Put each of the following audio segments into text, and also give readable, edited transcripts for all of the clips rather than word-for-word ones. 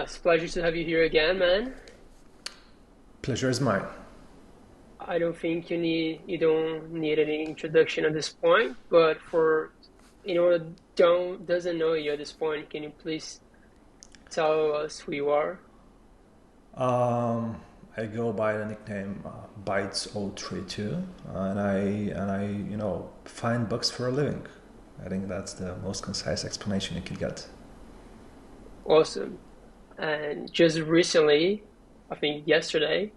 It's a pleasure to have you here again, man. Pleasure is mine. I don't think you don't need any introduction at this point, but for anyone that don't doesn't know you at this point, can you please tell us who you are? Um, I go by the nickname Bytes 032, and I find bugs for a living. I think that's the most concise explanation you could get. Awesome. And just recently, I think yesterday,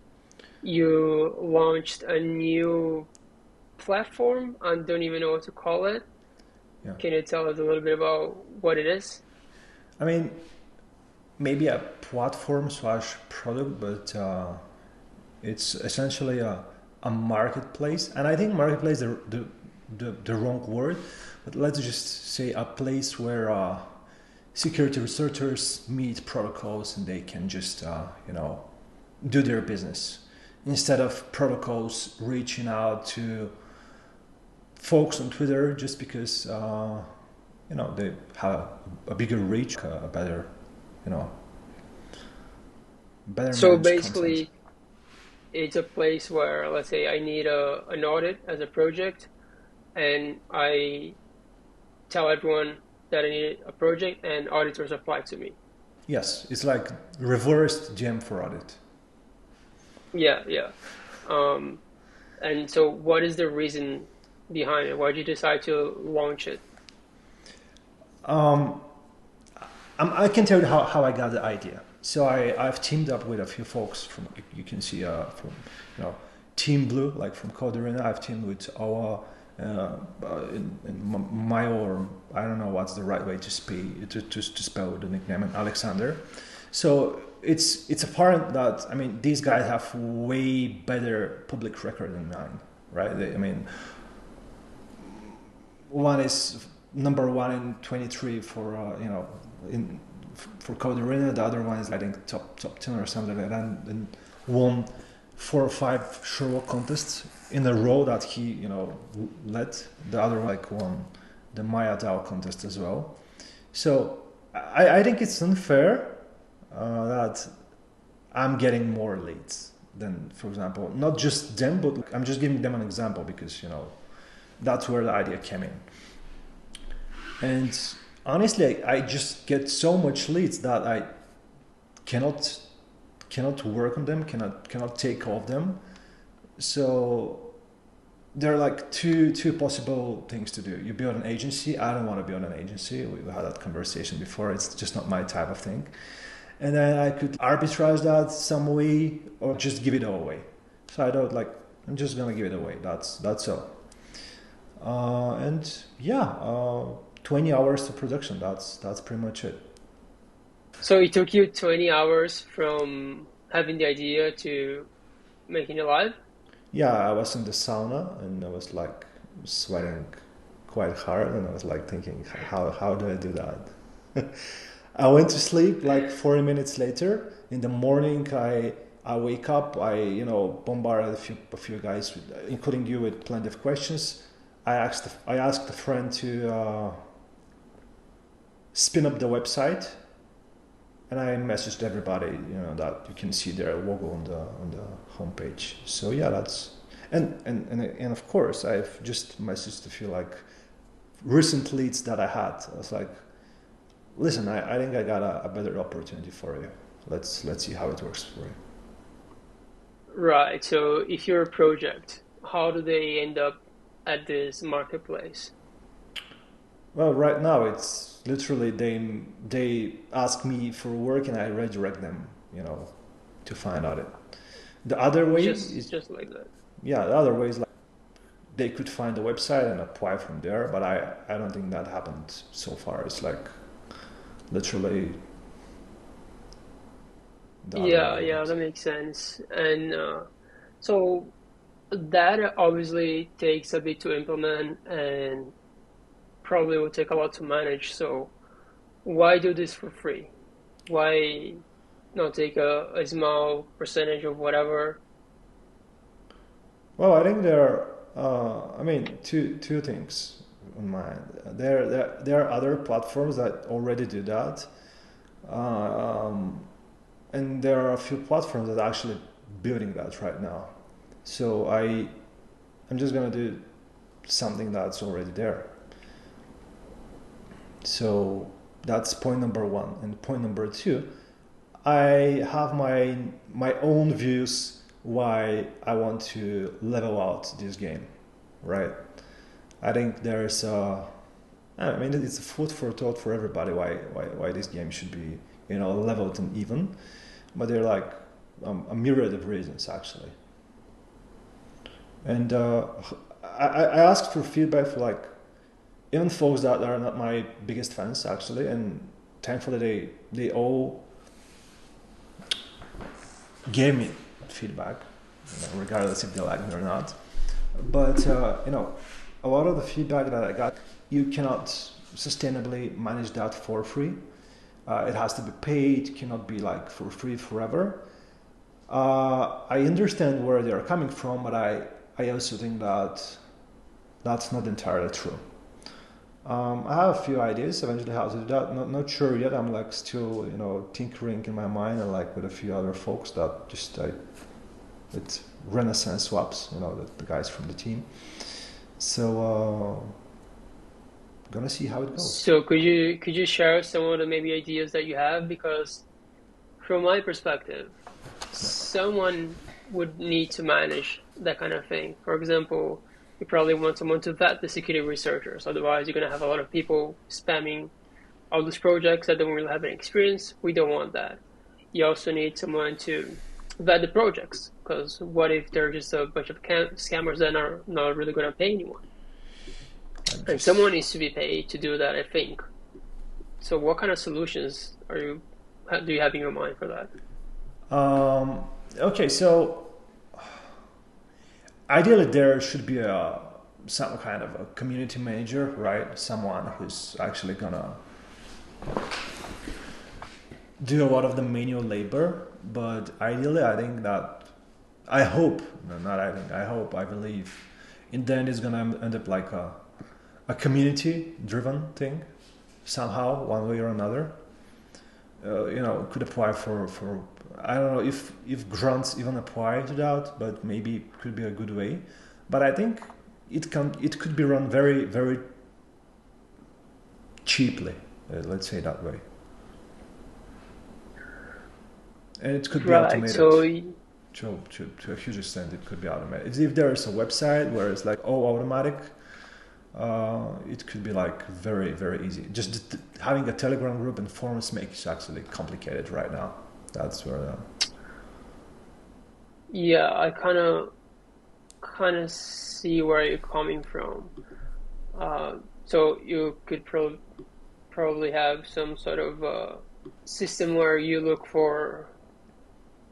you launched a new platform. I don't even know what to call it. Yeah, Can you tell us a little bit about what it is? I mean maybe a platform slash product, but it's essentially a marketplace, and I think marketplace is the wrong word, but let's just say a place where security researchers meet protocols and they can just do their business instead of protocols reaching out to folks on Twitter just because they have a bigger reach, a better you know better So managed content. basically, it's a place where, let's say, I need an audit as a project, and I tell everyone that I need a project, and auditors apply to me. Yes, it's like reversed gem for audit. Yeah, yeah. Um, and so, what is the reason behind it? Why did you decide to launch it? Um, I can tell you how I got the idea. So I've teamed up with a few folks from, you can see from Team Blue, like from Code Arena. I've teamed with our in Mayo, or I don't know what's the right way to spell the nickname, and Alexander. So it's apparent that, I mean, these guys have way better public record than mine, right? I mean, one is number one in 23 for in for Code Arena. The other one is, I think, top 10 or something like that, and won 4 or 5 Sherlock contests in a row that he led. The other like won the Maya DAO contest as well. So I think it's unfair that I'm getting more leads than, for example, not just them, but I'm just giving them an example because that's where the idea came in. And honestly, I just get so much leads that I cannot work on them, cannot take off them. So there are like two possible things to do. You build an agency. I don't want to build an agency. We've had that conversation before. It's just not my type of thing. And then I could arbitrage that some way or just give it all away. So I don't like. I'm just gonna give it away. That's all. And yeah, 20 hours to production. That's pretty much it. So it took you 20 hours from having the idea to making it live? Yeah, I was in the sauna and I was like sweating quite hard, and I was like thinking, how do I do that? I went to sleep like 40 minutes later. In the morning, I wake up. I bombarded a few guys, including you, with plenty of questions. I asked a friend to spin up the website, and I messaged everybody, that you can see their logo on the homepage. So yeah, that's and of course I've just messaged a few like recent leads that I had. I was like, listen, I think I got a better opportunity for you. Let's see how it works for you. Right. So if you're a project, how do they end up at this marketplace? Well, right now it's literally they ask me for work and I redirect them, to find out it. The other way Just is, just like that. yeah, the other way is like they could find the website and apply from there, but I don't think that happened so far. It's like literally the other way Yeah, yeah, around. that makes sense. And so that obviously takes a bit to implement and probably will take a lot to manage. So why do this for free? Why not take a small percentage of whatever? Well, I think there are, I mean, two things on mind. There are other platforms that already do that. and there are a few platforms that are actually building that right now. So I'm just gonna do something that's already there. So that's point number one. And point number two, I have my own views why I want to level out this game, right? I think there's I mean it's a food for thought for everybody why this game should be leveled and even, but they're like a myriad of reasons actually. And I asked for feedback for like even folks that are not my biggest fans actually, and thankfully they all gave me feedback, regardless if they like me or not. But a lot of the feedback that I got, you cannot sustainably manage that for free. It has to be paid. Cannot be like for free forever. I understand where they are coming from, but I also think that that's not entirely true. I have a few ideas eventually how to do that. Not sure yet. I'm like still tinkering in my mind and like with a few other folks that just with Renaissance swaps, the guys from the team. So gonna see how it goes. So could you share some of the maybe ideas that you have? Because from my perspective, Yeah. someone would need to manage that kind of thing. For example, you probably want someone to vet the security researchers. Otherwise, you're going to have a lot of people spamming all these projects that don't really have any experience. We don't want that. You also need someone to vet the projects, because what if they're just a bunch of scammers that are not really going to pay anyone? And someone needs to be paid to do that, I think. So what kind of solutions do you have in your mind for that? Okay, so ideally there should be some kind of a community manager, right? Someone who's actually gonna do a lot of the manual labor. But ideally, I think that I hope, no, not I think, I hope, I believe, in the end it's gonna end up like a community-driven thing, somehow, one way or another. Could apply for I don't know if grants even apply to that, but maybe it could be a good way. But I think it could be run very very cheaply, let's say that way, and it could be Right. automated. So To a huge extent, it could be automated. If there is a website where it's like all automatic, it could be like very very easy. Just having a Telegram group and forums makes it actually complicated right now. That's where. yeah, I kind of see where you're coming from. So you could probably have some sort of system where you look for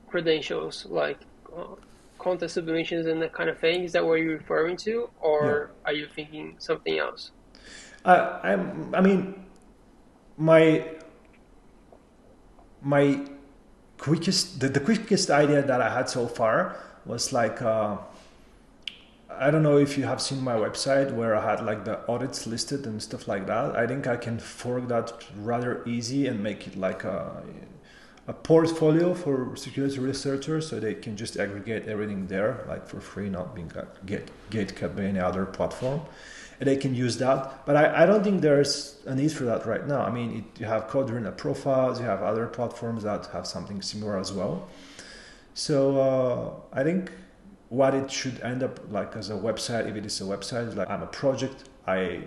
credentials like content submissions and that kind of thing. Is that what you're referring to, Yeah. or are you thinking something else? I mean, my my the quickest idea that I had so far was like I don't know if you have seen my website where I had like the audits listed and stuff like that. I think I can fork that rather easy and make it like a portfolio for security researchers so they can just aggregate everything there like for free, not being gate kept by any other platform. And they can use that. But I don't think there's a need for that right now. I mean, you have Codrina profiles, you have other platforms that have something similar as well. So I think what it should end up like as a website, if it is a website, is like I'm a project. I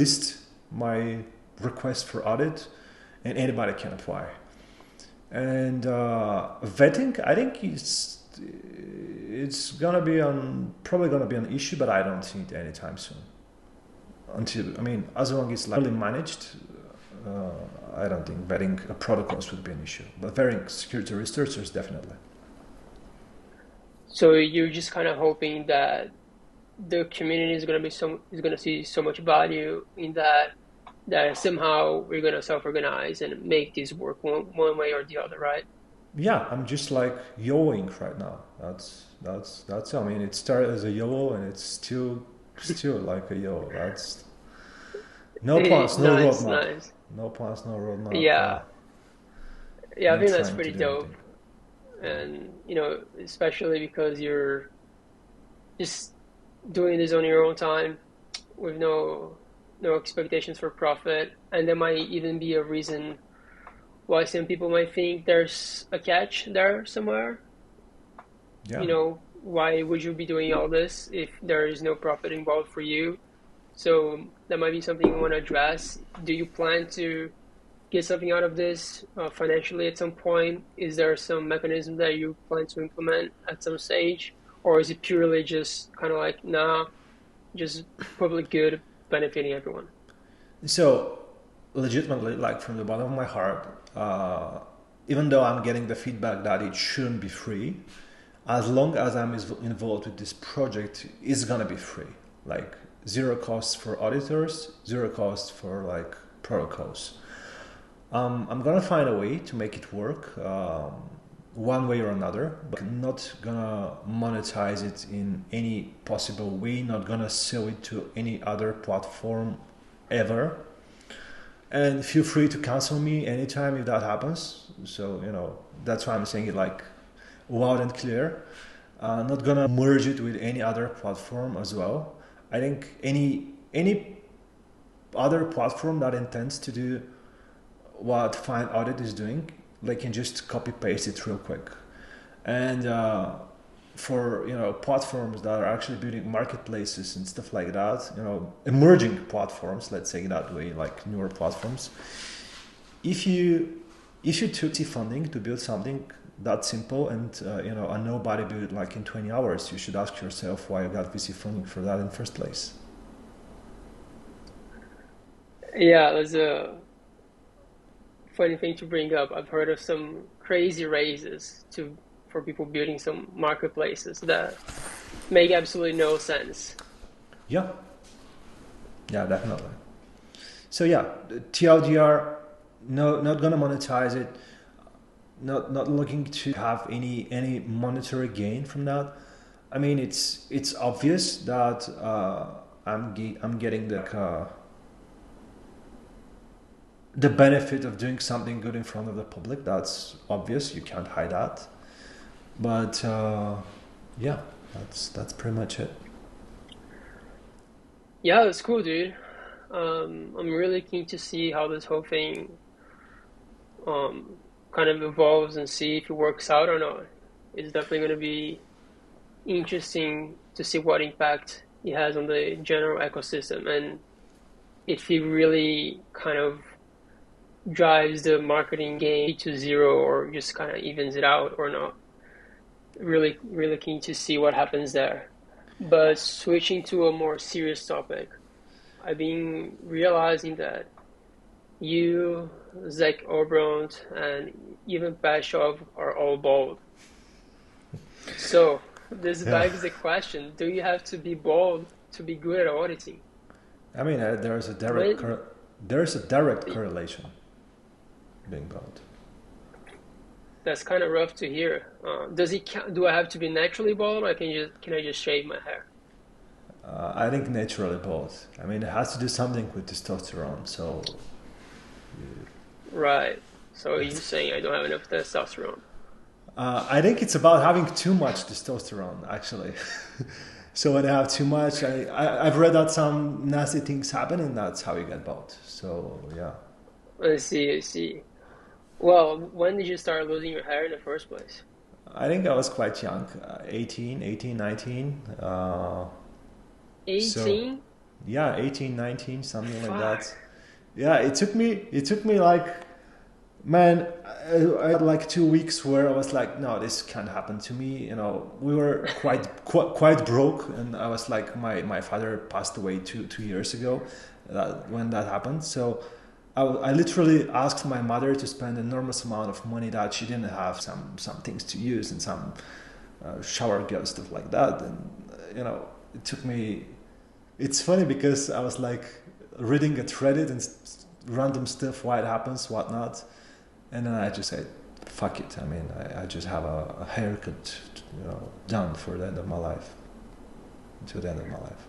list my request for audit, and anybody can apply. And vetting, I think it's gonna be probably gonna be an issue, but I don't see it anytime soon. As long as it's lightly managed, I don't think vetting protocols would be an issue. But vetting security researchers definitely. So you're just kind of hoping that the community is going to see so much value in that somehow we're going to self-organize and make this work one way or the other, right? Yeah, I'm just like YOLOing right now. That's. I mean, it started as a YOLO and it's still like a YOLO. That's no plans, no Nice, roadmap. nice. No plans, no roadmap. Yeah. Yeah, I not think that's trying to pretty do anything. dope. And, especially because you're just doing this on your own time with no expectations for profit. And there might even be a reason why some people might think there's a catch there somewhere. Yeah. Why would you be doing all this if there is no profit involved for you? So that might be something you want to address. Do you plan to get something out of this financially at some point? Is there some mechanism that you plan to implement at some stage? Or is it purely just kind of like, nah, just public good benefiting everyone? So, legitimately, like from the bottom of my heart, even though I'm getting the feedback that it shouldn't be free, as long as I'm involved with this project, it's gonna be free. Like zero costs for auditors, zero costs for like protocols. I'm gonna find a way to make it work, one way or another, but I'm not gonna monetize it in any possible way. Not gonna sell it to any other platform ever. And feel free to cancel me anytime if that happens. So that's why I'm saying it like loud and clear. Not gonna merge it with any other platform as well. I think any other platform that intends to do what FindAudit is doing, they can just copy paste it real quick. And for platforms that are actually building marketplaces and stuff like that, emerging platforms, let's say that way, like newer platforms. If you took the funding to build something that simple and and nobody built it like in 20 hours, you should ask yourself why you got VC funding for that in the first place. Yeah, that's a funny thing to bring up. I've heard of some crazy raises for people building some marketplaces that make absolutely no sense. Yeah, yeah, definitely. So yeah, TLDR, no, not gonna monetize it. Not looking to have any monetary gain from that. I mean, it's obvious that I'm getting the benefit of doing something good in front of the public. That's obvious. You can't hide that. But yeah, that's pretty much it. Yeah, that's cool, dude. I'm really keen to see how this whole thing um, kind of evolves and see if it works out or not. It's definitely going to be interesting to see what impact it has on the general ecosystem and if it really kind of drives the marketing game to zero or just kind of evens it out or not. Really, really keen to see what happens there. But switching to a more serious topic, I've been realizing that you, Zach Obront, and even Bashov are all bald. So this Yeah. begs the question: do you have to be bald to be good at auditing? I mean, When there's a direct correlation being built. That's kind of rough to hear. Does it count, do I have to be naturally bald, or can I just shave my hair? I think naturally both. I mean, it has to do something with testosterone. So Right. So you're it's, saying I don't have enough testosterone? I think it's about having too much testosterone, actually. So when I have too much, I've read that some nasty things happen, and that's how you get bald. So yeah, I see. I see. Well, when did you start losing your hair in the first place? I think I was quite young, 18, 19. So 18? yeah, 18, 19, something like Fuck. that. Yeah, it took me like, man, I had like 2 weeks where I was like, no, this can't happen to me. We were quite broke, and I was like, my father passed away two years ago, when that happened. So I literally asked my mother to spend an enormous amount of money that she didn't have, some things to use and some shower gel stuff like that, and it took me. It's funny because I was like reading at Reddit and random stuff, why it happens, what not, and then I just said, "Fuck it." I mean, I just have a haircut, done for the end of my life, to the end of my life.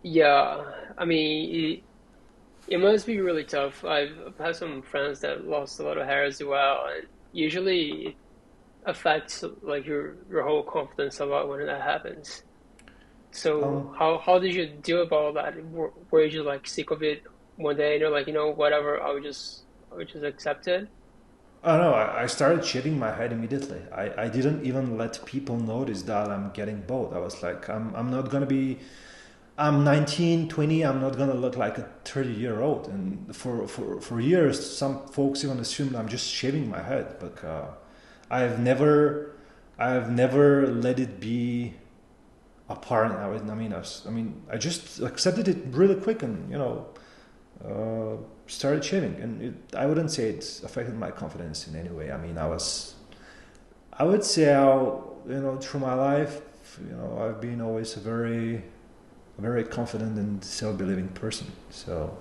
Yeah. I mean, It must be really tough. I've had some friends that lost a lot of hair as well, and usually it affects like your whole confidence a lot when that happens. So Um, how did you deal with all that? Were you just like sick of it one day and you're like, whatever, I would just accept it? I don't know. I started shaving my head immediately. I didn't even let people notice that I'm getting bald. I was like, I'm not gonna be. I'm 19, 20. I'm not gonna look like a 30-year-old. And for years, some folks even assumed I'm just shaving my head. But I've never, I've never let it be apparent. I just accepted it really quick, and started shaving. And I wouldn't say it's affected my confidence in any way. I mean, I would say, through my life, I've been always a very confident and self-believing person. So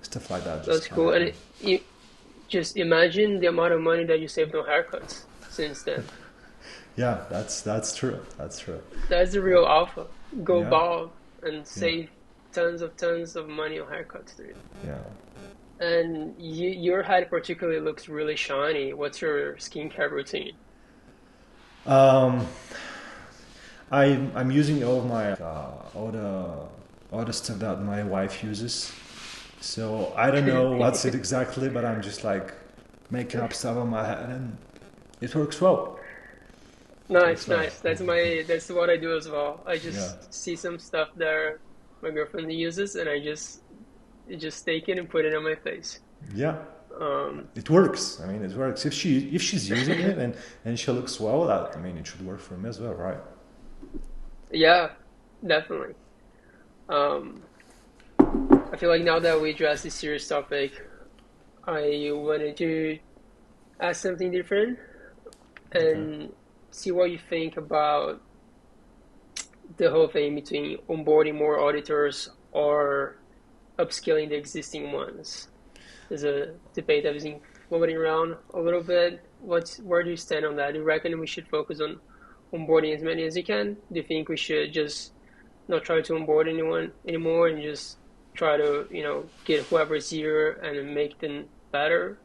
stuff like that just That's can't cool. happen. And you just imagine the amount of money that you saved on haircuts since then. Yeah, that's true. That's true. That's the real alpha. Go Yeah, bald and yeah, save tons of money on haircuts, dude. yeah. And your head particularly looks really shiny. What's your skincare routine? Um, I'm using all of my all the stuff that my wife uses. So I don't know what's it exactly, but I'm just like making up stuff on my head, and it works well. It Nice, works well. nice. That's what I do as well. I Yeah, just see some stuff there my girlfriend uses, and I just take it and put it on my face. yeah. Um, It works. I mean, it works. If she's using it and she looks well, that, I mean, it should work for me as well, right? yeah, definitely. Um, I feel like now that we addressed this serious topic, I wanted to ask something different Okay. and see what you think about the whole thing between onboarding more auditors or upskilling the existing ones. There's a debate that has been floating around a little bit. Where do you stand on that? Do you reckon we should focus on onboarding as many as you can? Do you think we should just not try to onboard anyone anymore and just try to, get whoever's here and make them better?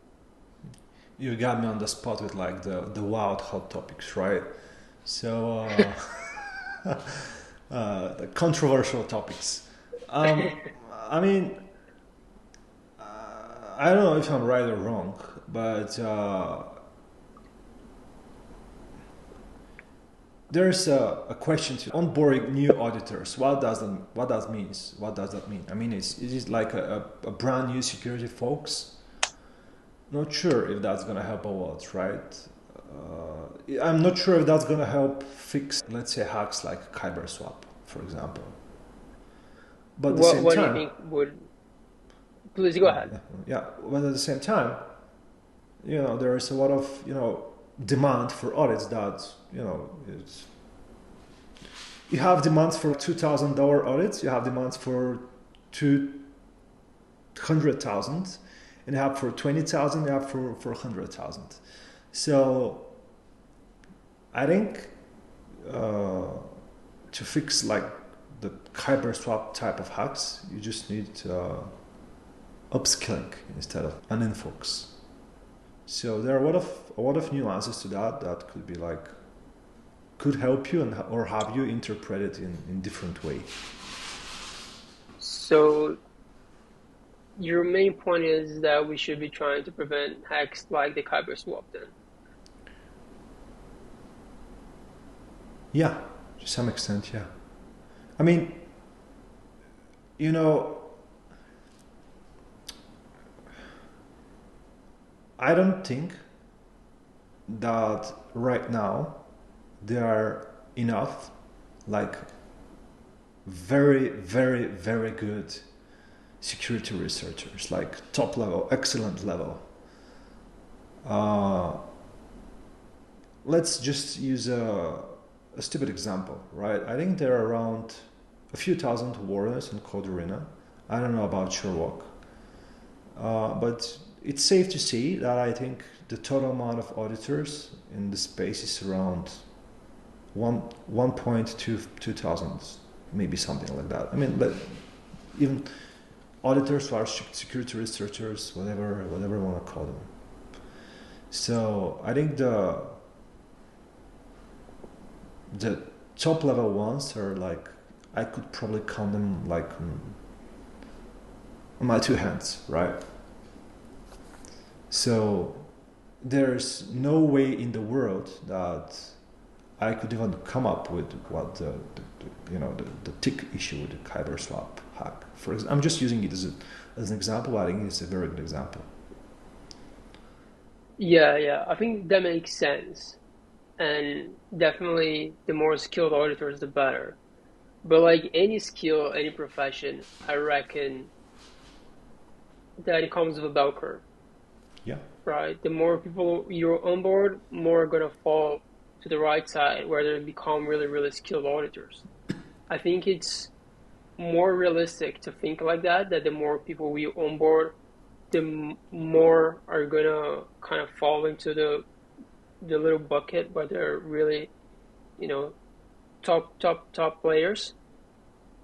You got me on the spot with like the wild hot topics, right? So the controversial topics. Um, I mean, I don't know if I'm right or wrong, but there's a question to onboarding new auditors. What does means? What does that mean? I mean, is it like a brand new security folks? Not sure if that's gonna help a lot, right? I'm not sure if that's gonna help fix, let's say, hacks like Kyberswap, for example. But at the What same what do you time, think would please go ahead. yeah. But at the same time, there is a lot of demand for audits that it's you have demands for $2,000 audits, you have demands for 200,000, and you have for 20,000, you have for 100,000. So I think to fix like the Kyber swap type of hacks, you just need upskilling instead of uninfocus. So there are a lot of nuances to that could be like could help you or have you interpret it in different way. So your main point is that we should be trying to prevent hacks like the Kyber swap then. Yeah, to some extent, yeah. I mean, you know, I don't think that right now there are enough like very, very, very good security researchers, like top level, excellent level. Uh, let's just use a stupid example, right? I think there are around a few thousand warriors in Code Arena. I don't know about your work, but it's safe to say that I think the total amount of auditors in the space is around 1.2 thousand, maybe something like that. I mean, but even auditors or security researchers, whatever you want to call them. So I think the top level ones are like, I could probably count them like on my two hands, right? So there's no way in the world that I could even come up with what the tick issue with the Kyber swap hack. For example, I'm just using it as an example. I think it's a very good example. Yeah. I think that makes sense. And definitely the more skilled auditors, the better. But like any skill, any profession, I reckon that it comes with a bell curve, Yeah. right? The more people you're on board, more are gonna fall to the right side where they become really, really skilled auditors. I think it's more realistic to think like that the more people we onboard, the more are gonna kind of fall into the little bucket where they're really, you know, top players.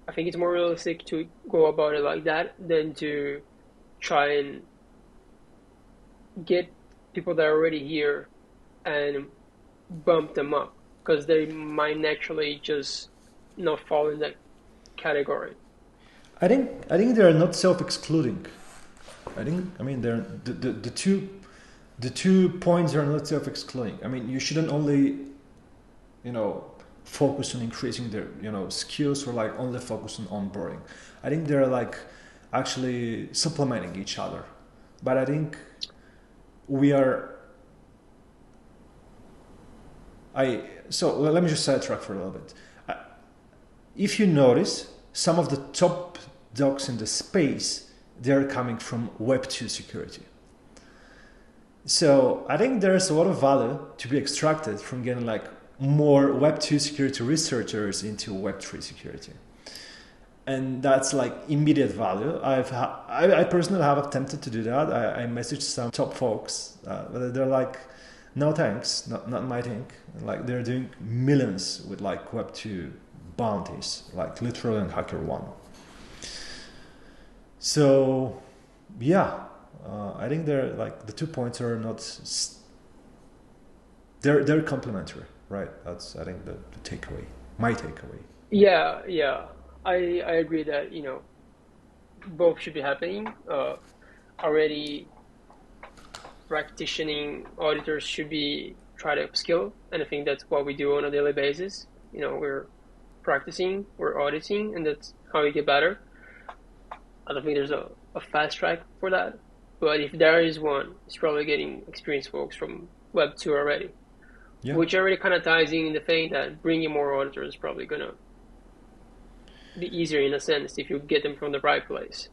I think it's more realistic to go about it like that than to try and get people that are already here and bump them up because they might naturally just not fall in that category. I think they are not self-excluding. I mean they're the two points are not self-excluding. I mean, you shouldn't only focus on increasing their skills or like only focus on onboarding. I think they're like actually supplementing each other. But I think we are so let me just sidetrack for a little bit. If you notice, some of the top docs in the space, they're coming from Web 2 security. So I think there's a lot of value to be extracted from getting like more Web 2 security researchers into Web 3 security. And that's like immediate value. I personally have attempted to do that. I messaged some top folks, but they're like, no thanks, not my thing. Like they're doing millions with like Web 2 bounties, like literally on HackerOne. So yeah, I think they're like the 2 points are not. They're complementary, right? That's I think the takeaway, my takeaway. Yeah. I agree that both should be happening. Already practicing auditors should be try to upskill, and I think that's what we do on a daily basis. We're practicing, we're auditing, and that's how we get better. I don't think there's a fast track for that, but if there is one, it's probably getting experienced folks from Web 2 already, Yeah. which already kind of ties in the thing that bringing more auditors is probably going to be easier in a sense if you get them from the right place.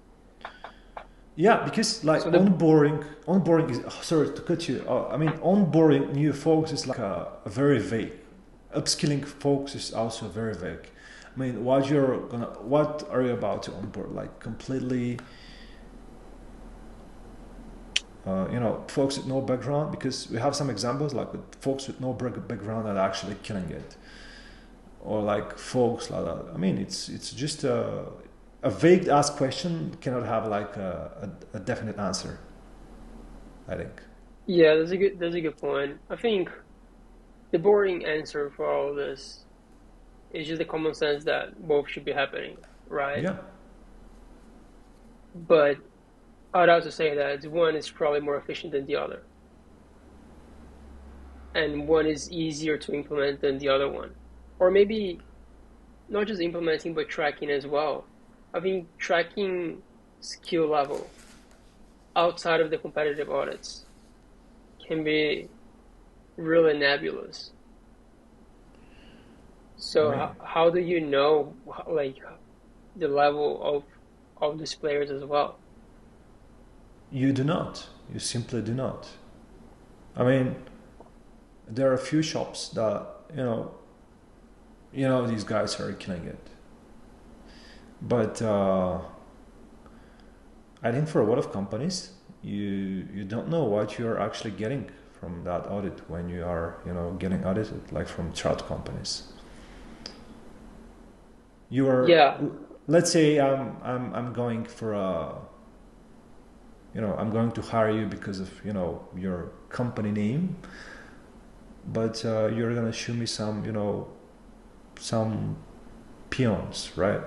Yeah, because like So onboarding is sorry to cut you. I mean, onboarding new folks is like a very vague. Upskilling folks is also very vague. I mean, what are you about to onboard? Like completely, folks with no background. Because we have some examples like with folks with no background that are actually killing it, or like folks like that. I mean, it's just a vague asked question cannot have like a definite answer, I think. yeah, that's a good point. I think the boring answer for all of this is just the common sense that both should be happening, right? Yeah. But I'd also say that one is probably more efficient than the other, and one is easier to implement than the other one, or maybe not just implementing but tracking as well. I think tracking skill level outside of the competitive audits can be really nebulous. So Right. how do you know like the level of these players as well? You do not. You simply do not. I mean, there are a few shops that these guys are killing it, but I think for a lot of companies, you don't know what you're actually getting from that audit when you are getting audited, like from chart companies. You are Yeah, let's say I'm going for a, I'm going to hire you because of, your company name, but you're gonna show me some, some peons, right?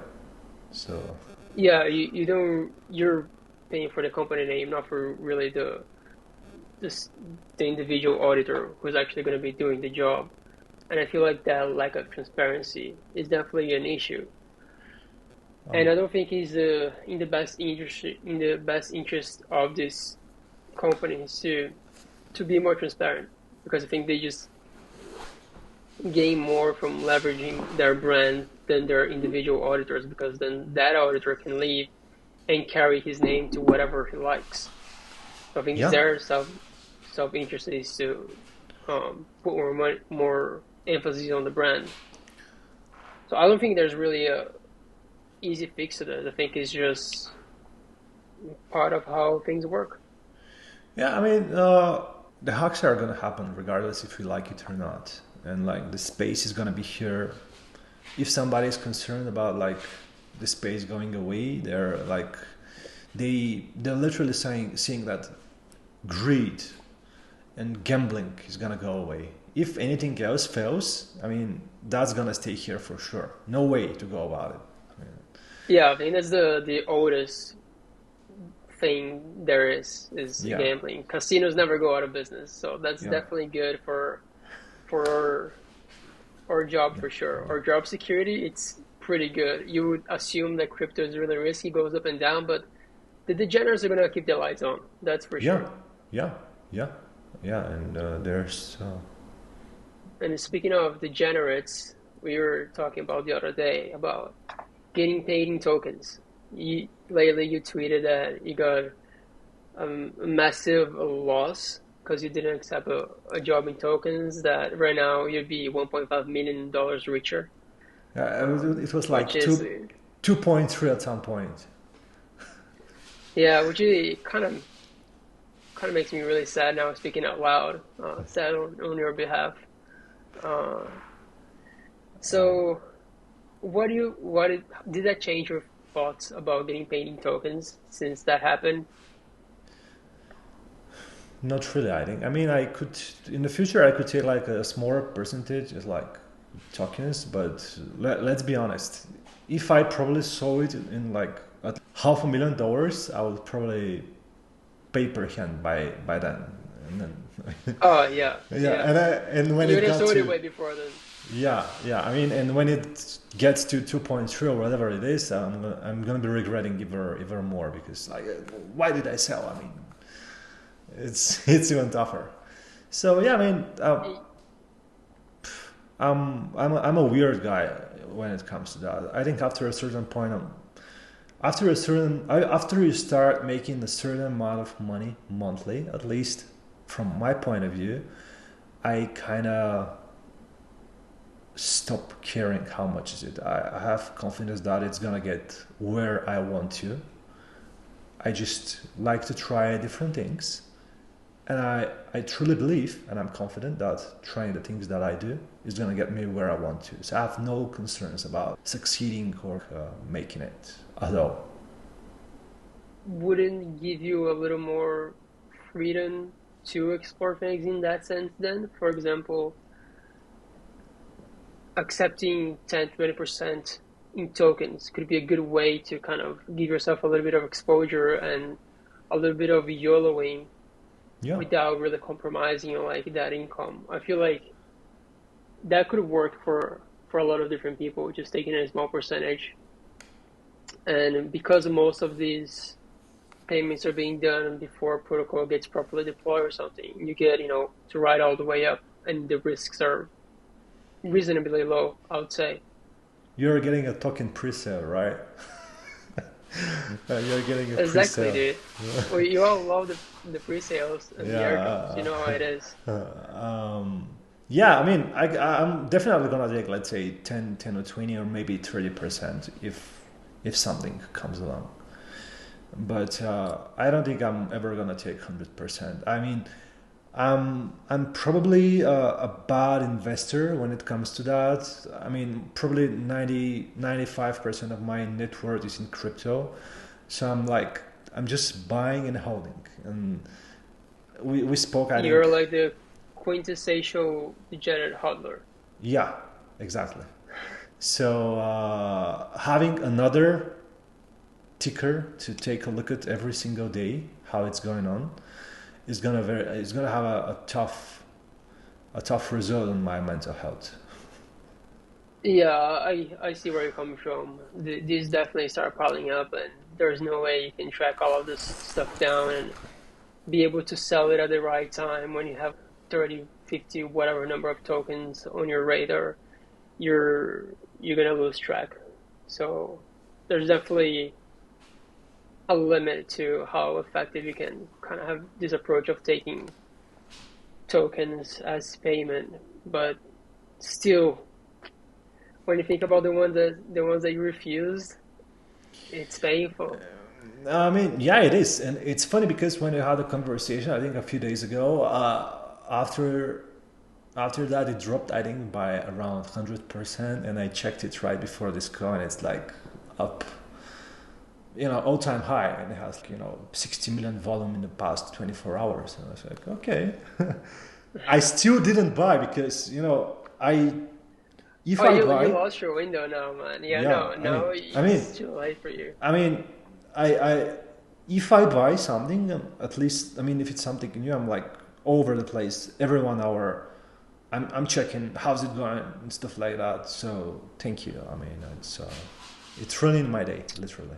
So Yeah, you don't, you're paying for the company name, not for really this the individual auditor who's actually going to be doing the job. And I feel like that lack of transparency is definitely an issue. And I don't think it's in the best interest of these companies to be more transparent, because I think they just gain more from leveraging their brand than their individual auditors, because then that auditor can leave and carry his name to whatever he likes. So I think it's yeah, their self interest is to put more emphasis on the brand. So I don't think there's really a easy fix to that. I think it's just part of how things work. yeah. I mean, the hacks are gonna happen regardless if we like it or not, and like the space is gonna be here. If somebody is concerned about like the space going away, they're like they're literally seeing that greed and gambling is gonna go away. If anything else fails, I mean that's gonna stay here for sure. No way to go about it. I mean, Yeah, I think that's the oldest thing there is yeah, gambling. Casinos never go out of business, so that's yeah, definitely good for our job for sure. Our job security, it's pretty good. You would assume that crypto is really risky, goes up and down, but the degenerates are gonna keep their lights on. That's for yeah, sure. yeah, yeah, yeah. And there's And speaking of degenerates, we were talking about the other day about getting paid in tokens. Lately, you tweeted that you got a massive loss because you didn't accept a job in tokens. That right now you'd be $1.5 million richer, it was which like is 2.3 at some point. yeah, which is kind of makes me really sad now speaking out loud. Sad on your behalf. Uh, so, did that change your thoughts about getting paid in tokens since that happened? Not really, I think. I mean, I could in the future I could take like a smaller percentage as like tokens, but let's be honest. If I probably saw it in like at $500,000, I would probably pay per hand by then. And then Oh yeah, yeah, yeah. and when You it would have got sold it to way before then. yeah. I mean, and when it gets to 2.3 or whatever it is, I'm gonna be regretting even more because like, why did I sell? I mean, it's even tougher. So yeah, I mean, I'm a weird guy when it comes to that. I think after a certain point, after you start making a certain amount of money monthly, at least from my point of view, I kind of stop caring how much is it. I have confidence that it's gonna get where I want to. I just like to try different things. And I truly believe and I'm confident that trying the things that I do is going to get me where I want to. So I have no concerns about succeeding or making it at all. Wouldn't give you a little more freedom to explore things in that sense then? For example, accepting 10-20% in tokens could be a good way to kind of give yourself a little bit of exposure and a little bit of YOLOing Yeah. without really compromising on like that income. I feel like that could work for a lot of different people, just taking a small percentage. And because most of these payments are being done before protocol gets properly deployed or something, you get, to ride all the way up and the risks are reasonably low, I would say. You're getting a token pre-sale, right? You're getting a Exactly, pre-sale. dude. Well, you all love the pre-sales and the airdrops. You Yeah. know how it is. Yeah, I mean, I'm definitely gonna take, let's say, 10 or 20 or maybe 30% if something comes along. But I don't think I'm ever gonna take 100%. I mean, I'm probably a bad investor when it comes to that. I mean, probably 95% of my net worth is in crypto. So I'm just buying and holding. And we spoke, I You're think, like the quintessential degenerate hodler. yeah, exactly. So having another ticker to take a look at every single day, how it's going on, is gonna have a tough result on my mental health. Yeah, I see where you're coming from. These definitely start piling up, and there's no way you can track all of this stuff down and be able to sell it at the right time when you have 30, 50, whatever number of tokens on your radar. You're gonna lose track. So there's definitely a limit to how effective you can kind of have this approach of taking tokens as payment, but still, when you think about the ones that you refused, it's painful. I mean, yeah, it is, and it's funny because when we had a conversation, I think a few days ago, after that it dropped, I think by around 100%, and I checked it right before this call, and it's like up, all time high, and it has 60 million volume in the past 24 hours, and I was like, okay, I still didn't buy because I if Oh, I you buy, lost your window now, man. Yeah, yeah, no, I mean, now I mean, it's too late for you. I mean, I if I buy something, at least, I mean, if it's something new, I'm like over the place every 1 hour. I'm checking how's it going and stuff like that. So thank you. I mean, it's ruining my day literally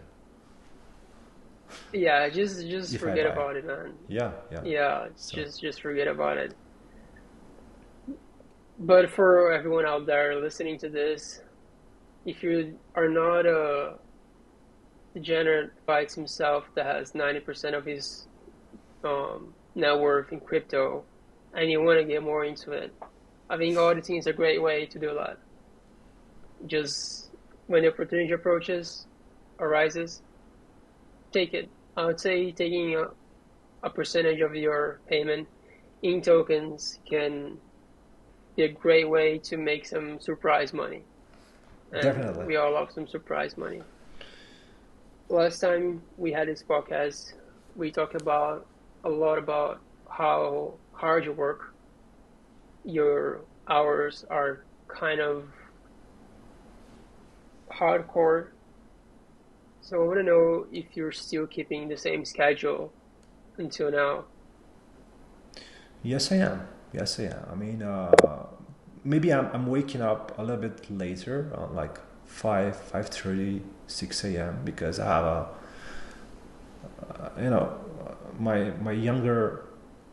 Yeah, just if I forget buy. about it, man. Yeah, yeah. Yeah, So just forget about it. But for everyone out there listening to this, if you are not a degenerate Bytes himself that has 90% of his net worth in crypto, and you want to get more into it, I think auditing is a great way to do that. Just when the opportunity arises, take it. I would say taking a percentage of your payment in tokens can be a great way to make some surprise money. And definitely. we all love some surprise money. Last time we had this podcast, we talked about a lot about how hard you work. Your hours are kind of hardcore. So I want to know if you're still keeping the same schedule until now. Yes, I am. Yes, I am. I mean, maybe I'm waking up a little bit later, like 5:30, 6 a.m. because I have my younger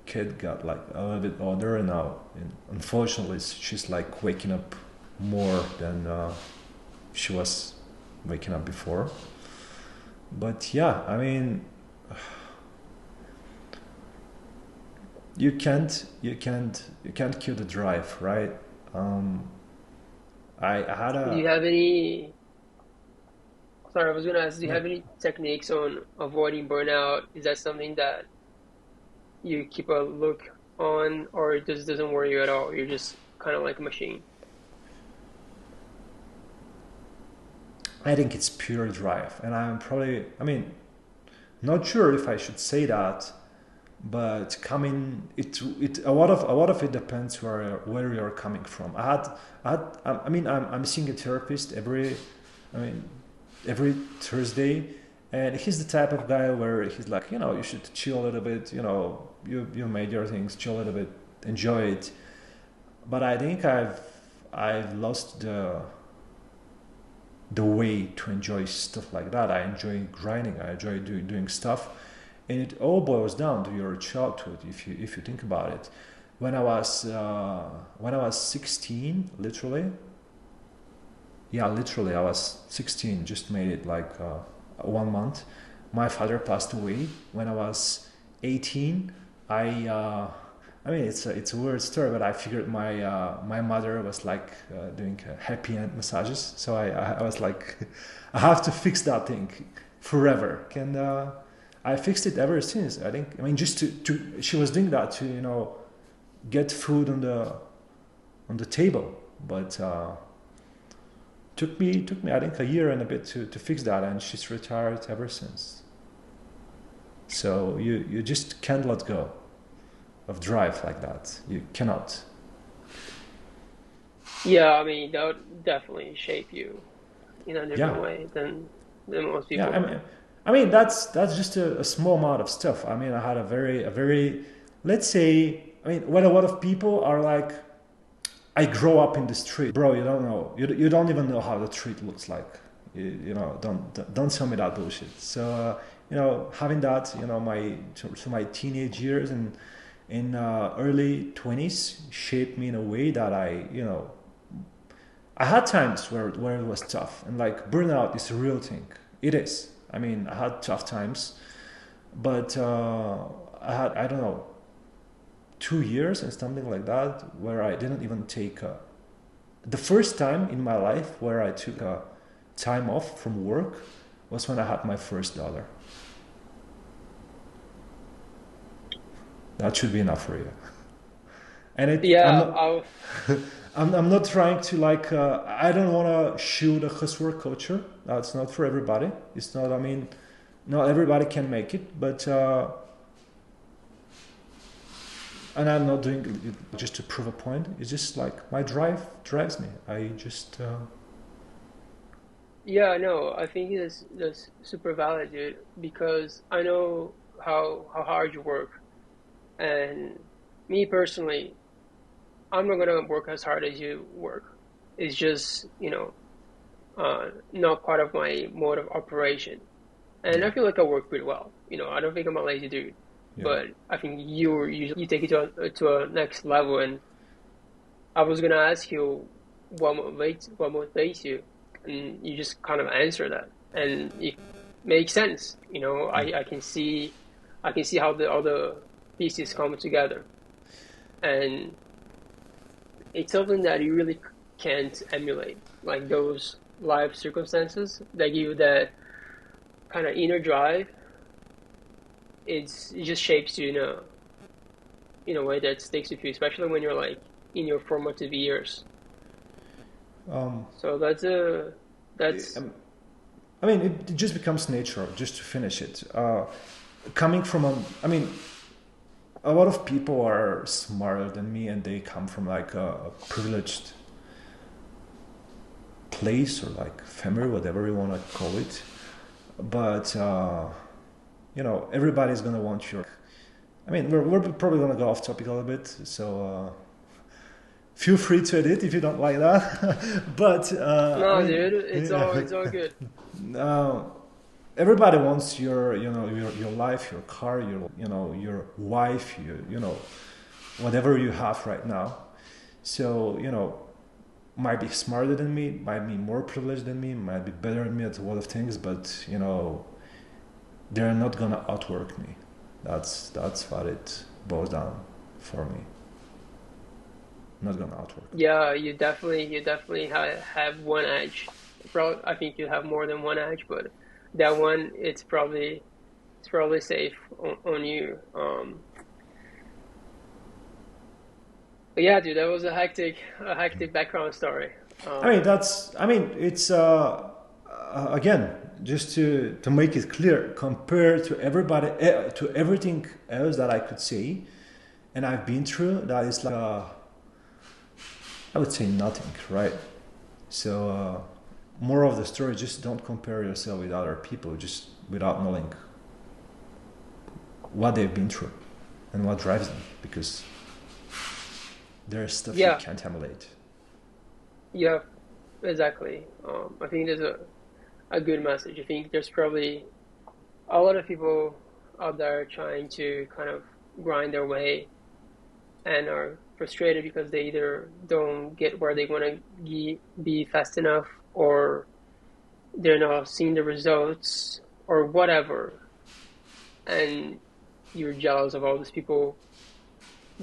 kid got like a little bit older, and now, and unfortunately, she's like waking up more than she was waking up before. But yeah, I mean, you can't kill the drive, right? Um, I had Do you a have any? Sorry, I was going to ask, do you yeah. have any techniques on avoiding burnout? Is that something that you keep a look on, or it just doesn't worry you at all? You're just kind of like a machine. I think it's pure drive, and I'm probably, I mean, not sure if I should say that, but coming it a lot of it depends where you're coming from. I mean, I'm seeing a therapist I mean every Thursday, and he's the type of guy where he's like, you should chill a little bit, you made your things, chill a little bit, enjoy it. But I think I've lost the way to enjoy stuff like that. I enjoy grinding. I enjoy doing stuff, and it all boils down to your childhood. If you think about it, when I was 16, literally, yeah, literally, I was 16. Just made it like 1 month. My father passed away when I was 18. I I mean, it's a weird story, but I figured my mother was like doing happy end massages, so I was like, I have to fix that thing forever. And I fixed it ever since. I think, I mean, just to she was doing that to get food on the table. But took me I think a year and a bit to fix that, and she's retired ever since. So you just can't let go of drive like that. You cannot. Yeah, I mean that would definitely shape you in a different Yeah, way than most yeah. people. I mean that's just a small amount of stuff. I mean, I had a very let's say. I mean, what a lot of people are like. I grow up in the street, bro. You don't know. You don't even know how the street looks like. You know, don't tell me that bullshit. So having that, my teenage years and in early 20s shaped me in a way that I had times where it was tough, and like burnout is a real thing. It is. I mean, I had tough times, but I don't know, 2 years and something like that where I didn't even take the first time in my life where I took a time off from work was when I had my first dollar. That should be enough for you. And I'm Yeah, not I'm not trying to like I don't want to shoot a hustler culture. That's not for everybody. It's not. I mean, not everybody can make it, but and I'm not doing it just to prove a point. It's just like my drive drives me. I just yeah, no, I think that's super valid, dude, because I know how hard you work, and me personally, I'm not gonna work as hard as you work. It's just, not part of my mode of operation. And yeah, I feel like I work pretty well. I don't think I'm a lazy dude, yeah. but I think you take it to a next level. And I was gonna ask you what motivates you, and you just kind of answer that, and it makes sense. I can see how the all the pieces come together, and it's something that you really can't emulate, like those life circumstances that give you that kind of inner drive. It just shapes you in a way that sticks with you, especially when you're like in your formative years. Um, So that's I mean, it just becomes natural. Just to finish it, coming from I mean, a lot of people are smarter than me, and they come from like a privileged place or like family, whatever you want to call it. But everybody's gonna want your. I mean, we're probably gonna go off topic a little bit, so feel free to edit if you don't like that. But I no, mean, dude. It's all good. uh, everybody wants your life, your car, your wife, whatever you have right now. So might be smarter than me, might be more privileged than me, might be better than me at a lot of things, but they're not gonna outwork me. That's what it boils down for me. Not gonna outwork me. Yeah, you definitely have one edge. Probably, I think you have more than one edge, but that one it's probably safe on you. But yeah, dude, that was a hectic background story. Um, I mean, it's again, just to make it clear, compared to everybody, to everything else that I could say, and I've been through, that is like, I would say nothing, right? So, more of the story, just don't compare yourself with other people, just without knowing what they've been through and what drives them, because there's stuff you yeah, can't emulate. yeah, exactly. I think there's a good message. I think there's probably a lot of people out there trying to kind of grind their way and are frustrated because they either don't get where they want to be fast enough, or they're not seeing the results or whatever, and you're jealous of all these people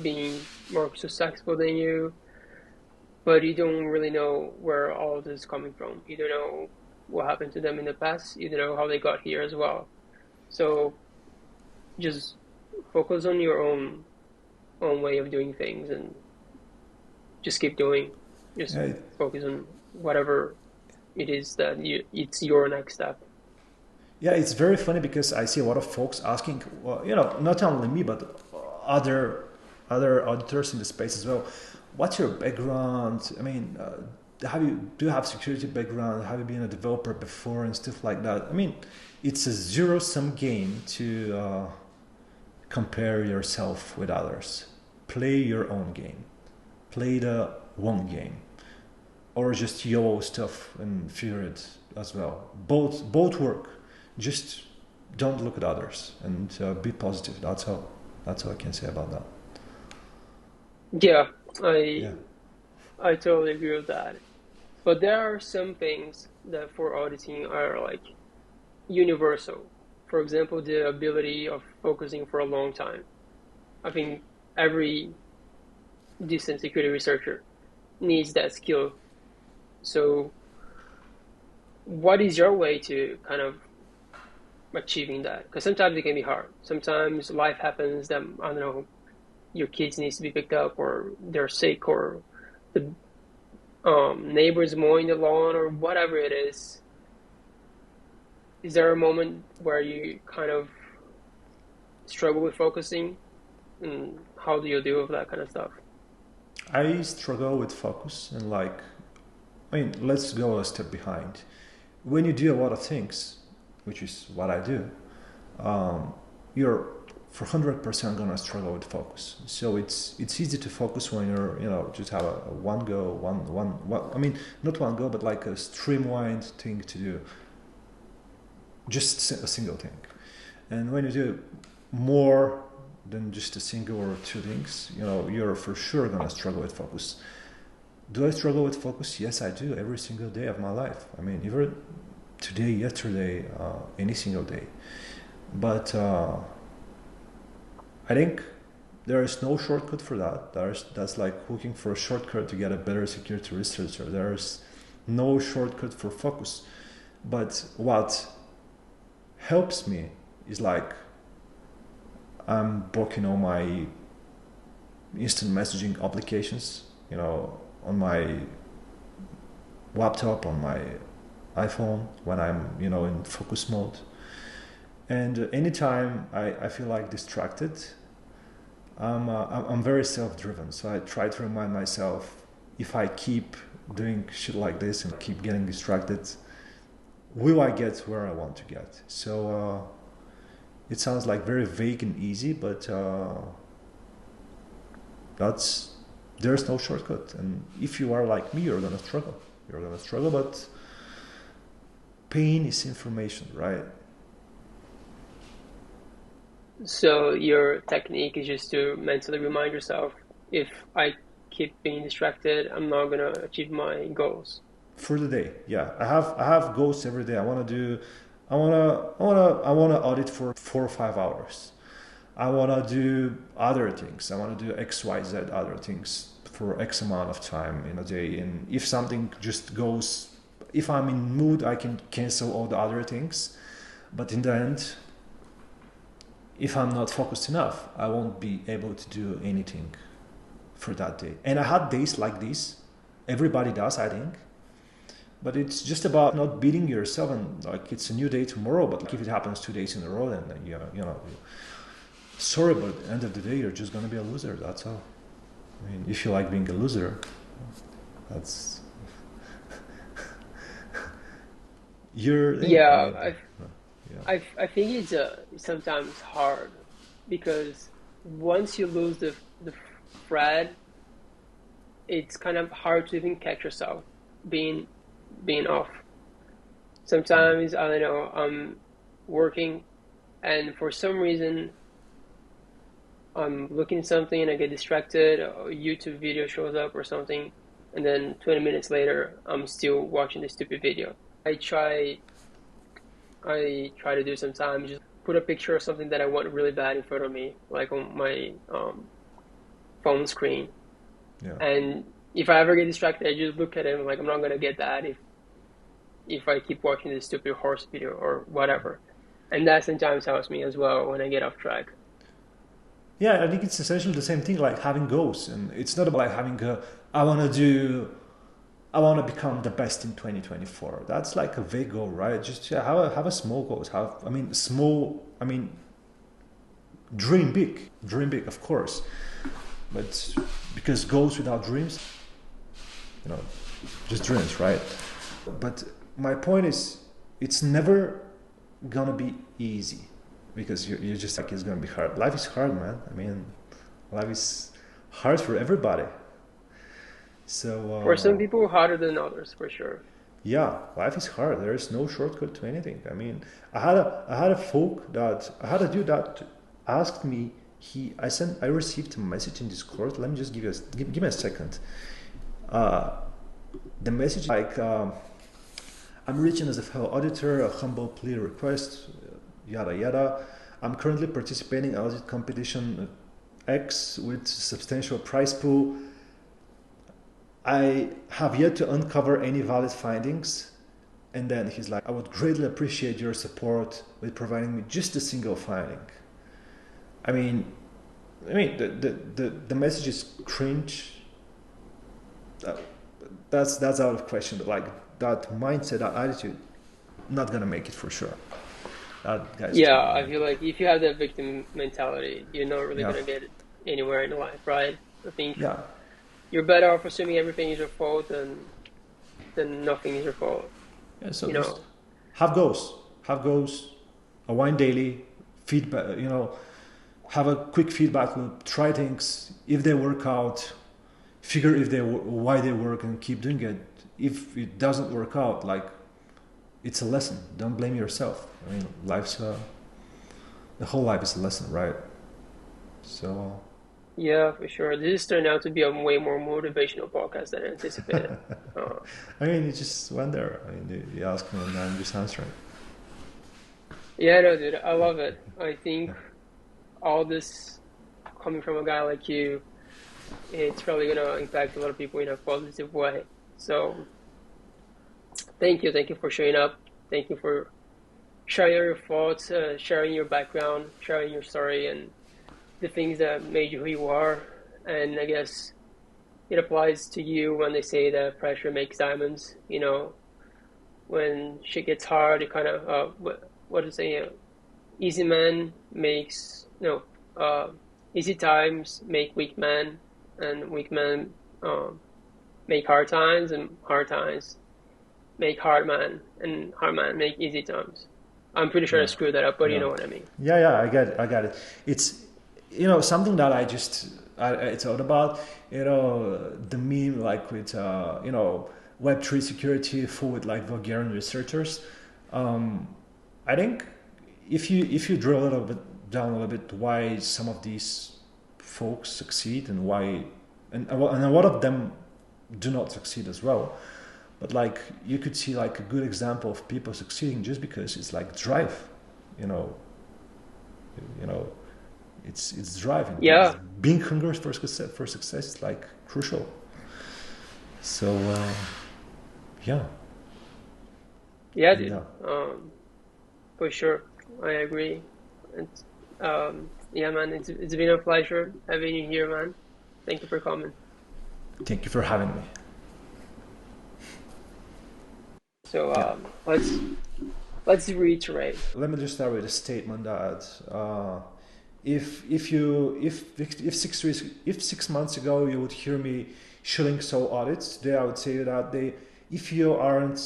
being more successful than you, but you don't really know where all of this is coming from. You don't know what happened to them in the past. You don't know how they got here as well. So just focus on your own own way of doing things and just keep doing. Just Yeah, focus on whatever it is that it's your next step. yeah, it's very funny because I see a lot of folks asking, well, not only me but other auditors in the space as well. What's your background? I mean, do you have security background? Have you been a developer before and stuff like that? I mean, it's a zero sum game to compare yourself with others. Play your own game. Play the one game, or just YOLO stuff and figure it as well. Both work. Just don't look at others and be positive. That's all I can say about that. Yeah, I Yeah. I totally agree with that. But there are some things that for auditing are like universal. For example, the ability of focusing for a long time. I think every decent security researcher needs that skill. So, what is your way to kind of achieving that? Because sometimes it can be hard. Sometimes life happens that, I don't know, your kids needs to be picked up or they're sick or the neighbors mowing the lawn or whatever it is there a moment where you kind of struggle with focusing, and how do you deal with that kind of stuff? I struggle with focus and let's go a step behind. When you do a lot of things, which is what I do, you're for 100% gonna struggle with focus. So it's easy to focus when you're just have a one go one. I mean, not one go, but like a streamlined thing to do, just a single thing. And when you do more than just a single or two things, you're for sure gonna struggle with focus. Do I struggle with focus? Yes, I do. Every single day of my life. I mean, even today, yesterday, any single day. But I think there is no shortcut for that. That's like looking for a shortcut to get a better security researcher. There's no shortcut for focus. But what helps me is like I'm blocking all my instant messaging applications, on my laptop, on my iPhone when I'm, in focus mode. And anytime I feel like distracted, I'm very self-driven. So I try to remind myself, if I keep doing shit like this and keep getting distracted, will I get where I want to get? So it sounds like very vague and easy, but there's no shortcut. And if you are like me, you're gonna struggle. You're gonna struggle, but pain is information, right? So your technique is just to mentally remind yourself, if I keep being distracted, I'm not gonna achieve my goals. For the day, yeah. I have goals every day. I wanna audit for 4 or 5 hours. I wanna do other things. I wanna do XYZ other things for X amount of time in a day. And if something just goes, if I'm in mood, I can cancel all the other things. But in the end, if I'm not focused enough, I won't be able to do anything for that day. And I had days like this. Everybody does, I think. But it's just about not beating yourself, and like it's a new day tomorrow. But like if it happens 2 days in a row, then sorry, but at the end of the day, you're just gonna be a loser. That's all. I mean, if you like being a loser, that's you're. Yeah, Yeah. I think it's sometimes hard because once you lose the thread, it's kind of hard to even catch yourself being off. Sometimes I don't know, I'm working and for some reason I'm looking at something and I get distracted, or a YouTube video shows up or something, and then 20 minutes later I'm still watching the stupid video. I try to do sometimes just put a picture of something that I want really bad in front of me, like on my phone screen. Yeah. And if I ever get distracted, I just look at it and I'm like, I'm not gonna get that if I keep watching this stupid horse video or whatever. And that sometimes helps me as well when I get off track. Yeah, I think it's essentially the same thing, like having goals, and it's not about like having a I want to do I want to become the best in 2024. That's like a vague goal, right? Just yeah, have a small goals. Small. Dream big, of course. But because goals without dreams, you know, just dreams, right? But my point is, it's never gonna be easy because you're just like it's gonna be hard. Life is hard, man. I mean, life is hard for everybody. So For some people, harder than others, for sure. yeah, life is hard. There is no shortcut to anything. I mean, I had a dude that asked me. I received a message in Discord. Let me just give me a second. Uh, the message like I'm reaching as a fellow auditor, a humble plea request, yada yada. I'm currently participating in audit competition X with substantial prize pool. I have yet to uncover any valid findings. And then he's like, I would greatly appreciate your support with providing me just a single finding. I mean, the message is cringe. That's out of question. But like that mindset, that attitude, not gonna make it for sure. That guy's just Yeah, not I gonna. feel like if you have that victim mentality, you're not really Yeah, gonna get anywhere in life, right? I think yeah, you're better off assuming everything is your fault than nothing is your fault. yeah. So You just know, have goals, a wine daily, feedback. Have a quick feedback loop. Try things. If they work out, figure if they why they work and keep doing it. If it doesn't work out, like it's a lesson. Don't blame yourself. I mean, the whole life is a lesson, right? So yeah, for sure. This turned out to be a way more motivational podcast than I anticipated. Uh, I mean, you just went there. I mean, you asked me, and I'm just answering. yeah, no, dude, I love it. I think all this coming from a guy like you, it's probably gonna impact a lot of people in a positive way. So thank you for showing up. Thank you for sharing your thoughts, sharing your background, sharing your story, and the things that made you who you are. And I guess it applies to you when they say that pressure makes diamonds. When shit gets hard, it kind of what is it? Easy man makes no. Easy times make weak men, and weak men make hard times, and hard times make hard man, and hard man make easy times. I'm pretty sure I Yeah, screwed that up, but you yeah, know what I mean. yeah. I got it. It's something that I thought about. The meme like with Web3 security full with like Bulgarian researchers. Um, I think if you drill a little bit down a little bit why some of these folks succeed and why and a lot of them do not succeed as well. But like you could see like a good example of people succeeding just because it's like drive, you know, you know, it's driving. It's Yeah, being hungry for success. For success is like crucial. So yeah, yeah, dude. yeah. For sure, I agree. And yeah, man, it's been a pleasure having you here, man. Thank you for coming. Thank you for having me. So Yeah. let's reiterate. Let me just start with a statement that if 6 months ago you would hear me shilling so audits, today I would say that if you aren't,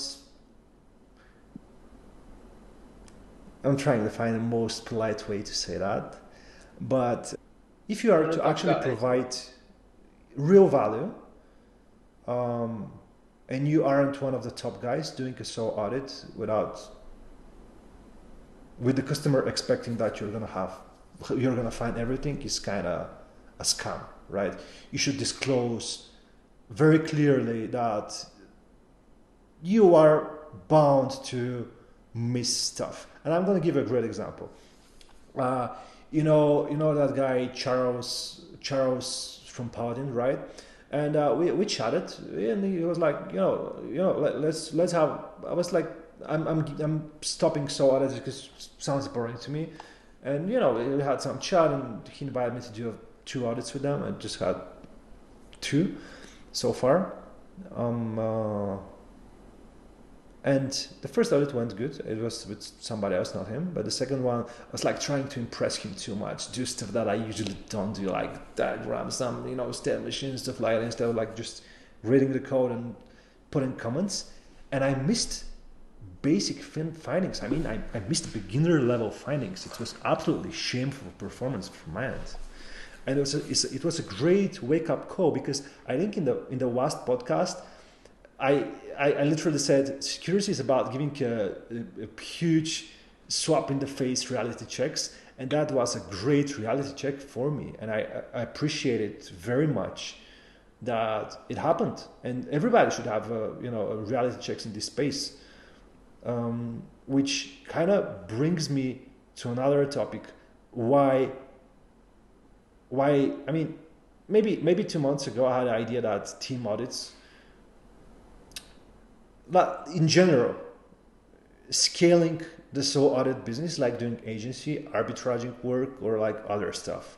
I'm trying to find the most polite way to say that, but if you You're are not a to tough actually guy. provide real value, um, and you aren't one of the top guys doing a SO audit with the customer expecting that you're gonna find everything is kind of a scam, right? You should disclose very clearly that you are bound to miss stuff. And I'm gonna give a great example. Uh, you know that guy Charles from Paladin, right? And we chatted, and he was like, let's have. I was like, I'm stopping so audits because it sounds boring to me. And we had some chat, and he invited me to do 2 audits with them. I just had 2 so far. And the first audit went good. It was with somebody else, not him. But the second one, I was like trying to impress him too much, do stuff that I usually don't do, like diagrams, state machines, stuff like that, instead of like just reading the code and putting comments. And I missed basic findings. I mean, I missed beginner level findings. It was absolutely shameful performance from my end. And it was a great wake up call, because I think in the last podcast, I literally said security is about giving a huge swap in the face reality checks, and that was a great reality check for me, and I appreciate it very much that it happened. And everybody should have a reality checks in this space, which kind of brings me to another topic. Why? I mean, maybe 2 months ago I had the idea that team audits, but in general, scaling the sole audit business, like doing agency, arbitraging work, or like other stuff,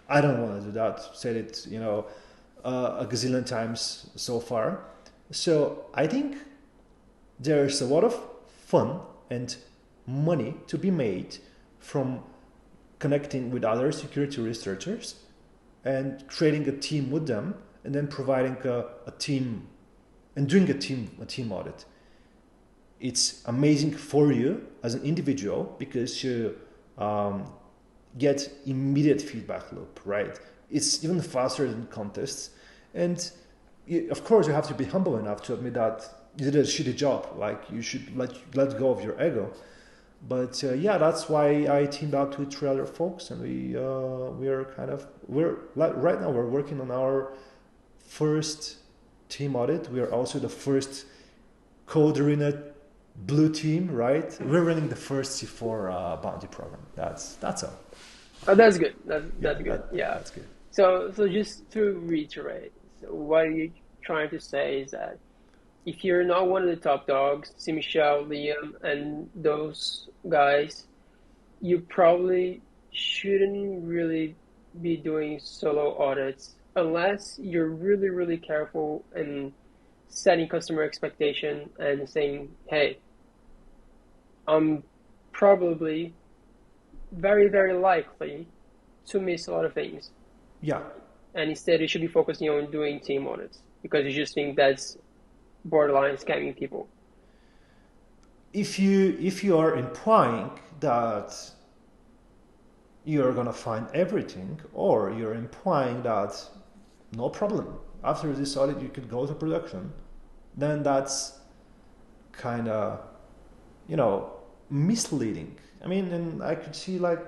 I don't want to do that. Said it, a gazillion times so far. So I think there's a lot of fun and money to be made from connecting with other security researchers and creating a team with them, and then providing a team and doing a team audit. It's amazing for you as an individual, because you get immediate feedback loop, right? It's even faster than contests, and of course you have to be humble enough to admit that you did a shitty job. Like, you should let go of your ego. But that's why I teamed up with 3 other folks, and we're right now we're working on our first team audit. We are also the first Code Arena blue team, right? We're running the first C4 bounty program. That's all. Oh, that's good. That's good. Yeah. That's good. So just to reiterate, so what you're trying to say is that if you're not one of the top dogs, see Michelle, Liam, and those guys, you probably shouldn't really be doing solo audits unless you're really, really careful in setting customer expectation and saying, hey, I'm probably very, very likely to miss a lot of things. Yeah. And instead, you should be focusing on doing team audits, because you just think that's borderline scamming people. If you are implying that you're gonna find everything, or you're implying that no problem, after this audit you could go to production, then that's kind of misleading. I mean, and I could see like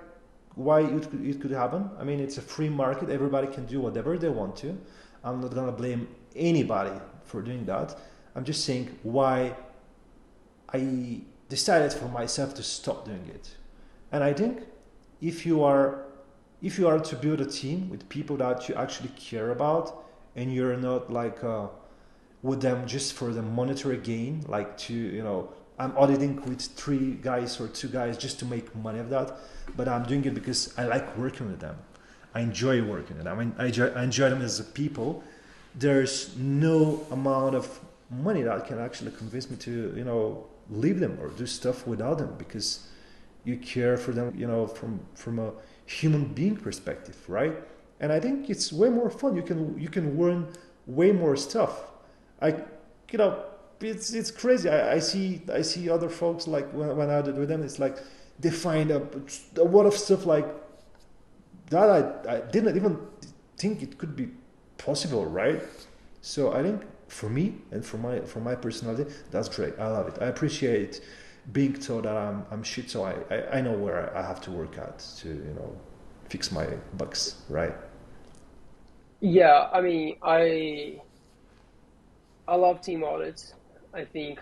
why it could happen. I mean, it's a free market, everybody can do whatever they want to. I'm not gonna blame anybody for doing that. I'm just saying why I decided for myself to stop doing it. And I think if you are to build a team with people that you actually care about, and you're not like with them just for the monetary gain, like I'm auditing with 3 guys or 2 guys just to make money of that, but I'm doing it because I like working with them. I enjoy working with them. I enjoy them as a people. There's no amount of money that can actually convince me to leave them or do stuff without them, because you care for them from a human being perspective, right? And I think it's way more fun. You can learn way more stuff. It's crazy. I see other folks, like when I did with them, it's like they find a lot of stuff like that I didn't even think it could be possible, right? So I think for me and for my personality, that's great. I love it. I appreciate being told that I'm shit, so I know where I have to work at to fix my bugs, right? Yeah, I mean, I love team audits. I think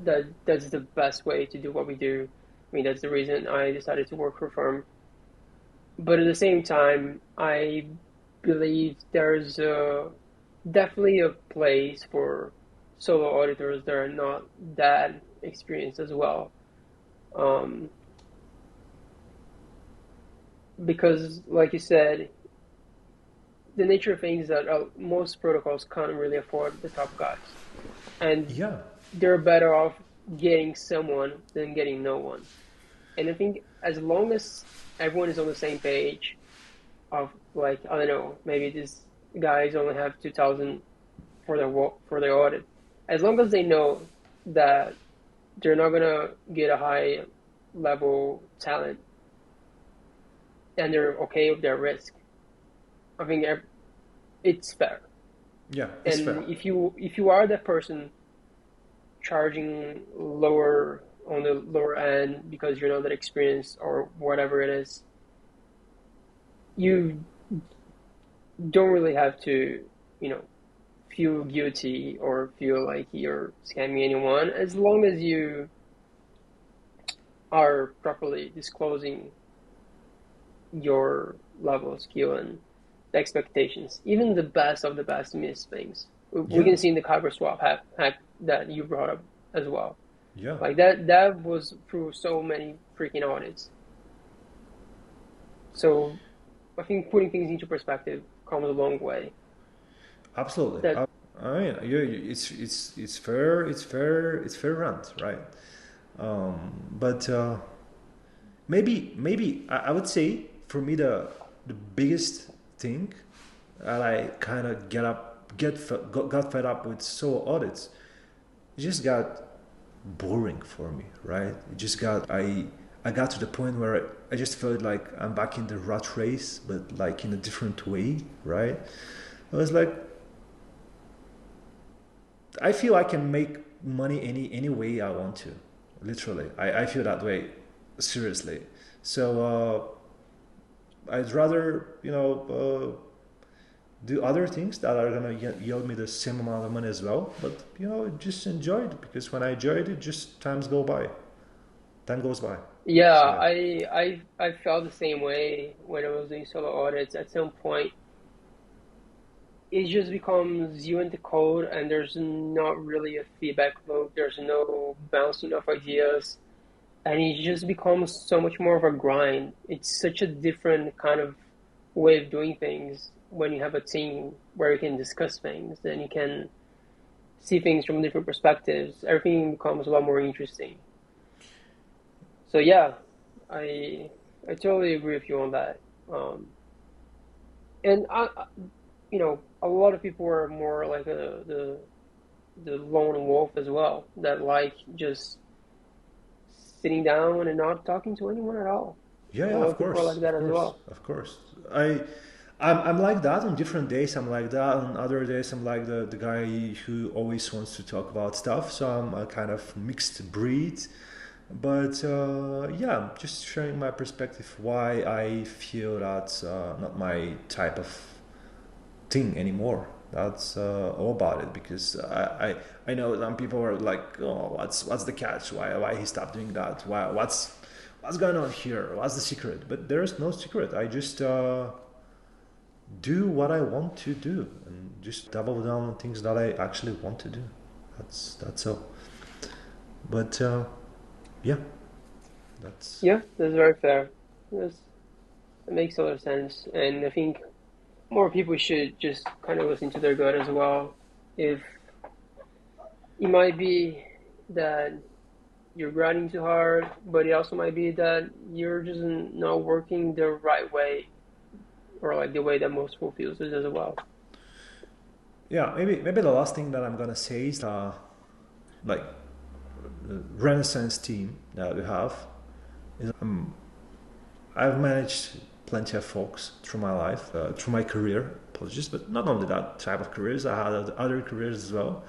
that's the best way to do what we do. I mean, that's the reason I decided to work for a firm. But at the same time, I believe there's definitely a place for solo auditors that are not that experienced as well. because, like you said, the nature of things is that most protocols can't really afford the top guys, and Yeah, they're better off getting someone than getting no one. And I think as long as everyone is on the same page of like, I don't know, maybe these guys only have 2,000 for their audit, as long as they know that they're not gonna get a high level talent and they're okay with their risk, I think it's fair. yeah, it's fair. And if you are that person charging lower on the lower end because you're not that experienced or whatever it is, you don't really have to, you know, feel guilty or feel like you're scamming anyone as long as you are properly disclosing your level of skill and the expectations. Even the best of the best miss things. We Yeah, can see in the cover swap hack that you brought up as well. yeah, Like that was through so many freaking audits. So I think putting things into perspective comes a long way. absolutely. That I mean, it's fair, it's fair rant, right? But maybe I would say for me the biggest thing that I kind of got fed up with so audits, it just got boring for me, right? It just got I got to the point where I just felt like I'm back in the rat race, but like in a different way, right? I was like, I feel I can make money any way I want to, literally. I feel that way, seriously. So I'd rather do other things that are gonna yield me the same amount of money as well. But just enjoy it because when I enjoy it, just time goes by. yeah, So yeah, I felt the same way when I was doing solo audits. At some point, it just becomes you and the code, and there's not really a feedback loop. There's no bouncing of ideas, and it just becomes so much more of a grind. It's such a different kind of way of doing things when you have a team where you can discuss things and you can see things from different perspectives. Everything becomes a lot more interesting. So yeah, I I totally agree with you on that. Um, and a lot of people are more like the lone wolf as well, that like just sitting down and not talking to anyone at all. yeah, A yeah. lot Of of people are course, like of that as course, well. of course. I. I'm like that on different days. I'm like that on other days. I'm like the guy who always wants to talk about stuff. So I'm a kind of mixed breed. But yeah, just sharing my perspective why I feel that's not my type of thing anymore. That's all about it because I know some people are like, oh, what's the catch? Why he stopped doing that? What's going on here? What's the secret? But there's no secret. I just do what I want to do and just double down on things that I actually want to do. That's all. But yeah, that's Yeah, that's very fair. That's, that makes a lot of sense. And I think more people should just kind of listen to their gut as well. If it might be that you're grinding too hard, but it also might be that you're just not working the right way or like the way that most people feel it as well. yeah. Maybe the last thing that I'm gonna say is like the Renaissance team that we have is I've managed plenty of folks through my life, through my career. Apologies, but not only that type of careers, I had other careers as well.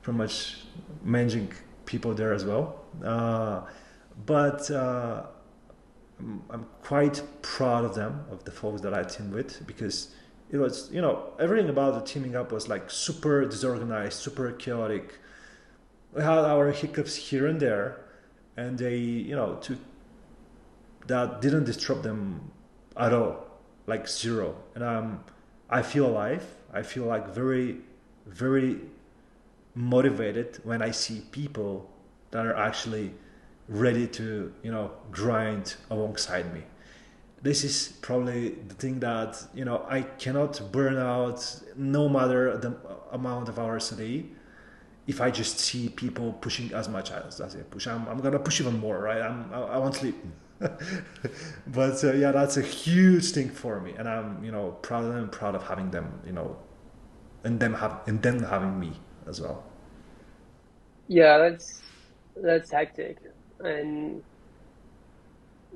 Pretty much managing people there as well. But I'm quite proud of them, of the folks that I teamed with, because it was, everything about the teaming up was like super disorganized, super chaotic. We had our hiccups here and there, and they, that didn't disrupt them at all, like zero. And I feel alive. I feel like very, very motivated when I see people that are actually ready to grind alongside me. this is probably the thing that I cannot burn out no matter the amount of hours a day. If I just see people pushing as much as they push, I'm gonna push even more, right? I want sleep. But yeah, that's a huge thing for me, and I'm proud of them, proud of having them, and them having me as well. Yeah, that's hectic, and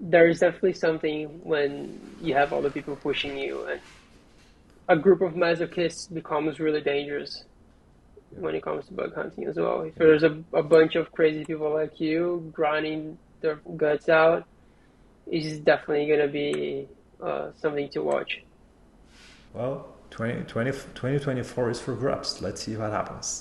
there's definitely something when you have other people pushing you, and a group of masochists becomes really dangerous Yeah, when it comes to bug hunting as well. If yeah. there's a bunch of crazy people like you grinding their guts out, it's definitely gonna be something to watch. Well, 2024 is for grabs. Let's see what happens.